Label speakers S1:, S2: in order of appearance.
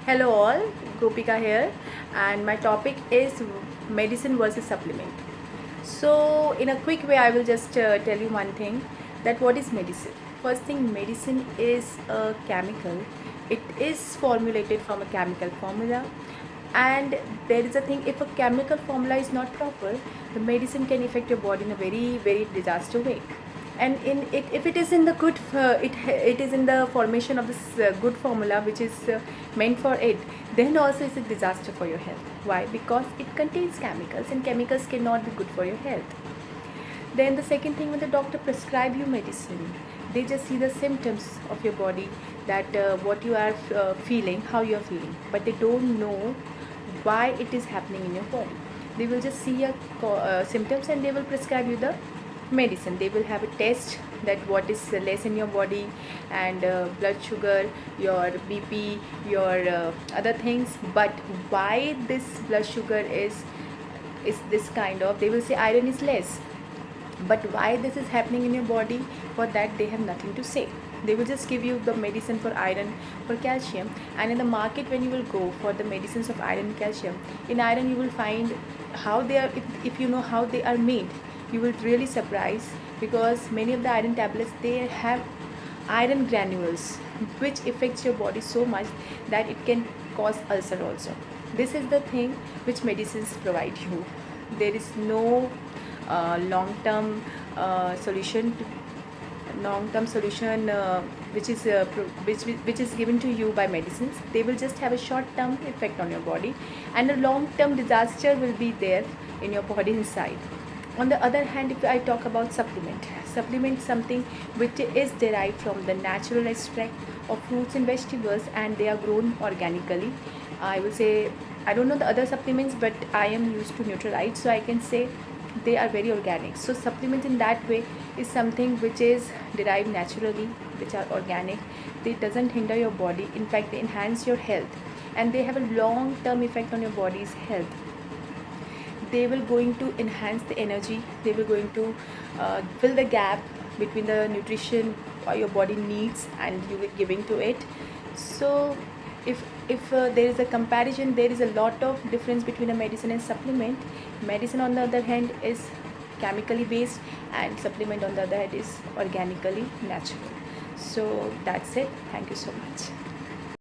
S1: Hello all, Gopika here, and my topic is medicine versus supplement. So, in a quick way, I will just tell you one thing, that what is medicine. First thing, medicine is a chemical. It is formulated from a chemical formula, and there is a thing, if a chemical formula is not proper, the medicine can affect your body in a very disaster way. And in it, if it is in the good it is in the formation of this good formula which is meant for it, then also it's a disaster for your health. Why? Because it contains chemicals, and chemicals cannot be good for your health. Then the second thing, when the doctor prescribe you medicine, they just see the symptoms of your body, that what you are feeling, how you are feeling, but they don't know why it is happening in your body. They will just see your symptoms and they will prescribe you the medicine. They will have a test that what is less in your body, and blood sugar, your BP, your other things. But why this blood sugar is this kind of, they will say iron is less, but why this is happening in your body, for that they have nothing to say. They will just give you the medicine for iron, for calcium. And in the market, when you will go for the medicines of iron and calcium, in iron you will find how they are, if you know how they are made, you will really surprise, because many of the iron tablets, they have iron granules, which affects your body so much that it can cause ulcer also. This is the thing which medicines provide you. There is no long term solution to, long-term solution which is given to you by medicines. They will just have a short-term effect on your body, and a long-term disaster will be there in your body inside. On the other hand, if I talk about supplement something which is derived from the natural extract of fruits and vegetables, and they are grown organically. I will say, I don't know the other supplements, but I am used to Neutralite, so I can say they are very organic. So supplement in that way is something which is derived naturally, which are organic. They doesn't hinder your body, in fact they enhance your health, and they have a long term effect on your body's health. They will going to enhance the energy, they will going to fill the gap between the nutrition your body needs and you will giving to it. So if there is a comparison, there is a lot of difference between a medicine and supplement. Medicine on the other hand is chemically based, and supplement on the other hand is organically natural. So that's it. Thank you so much.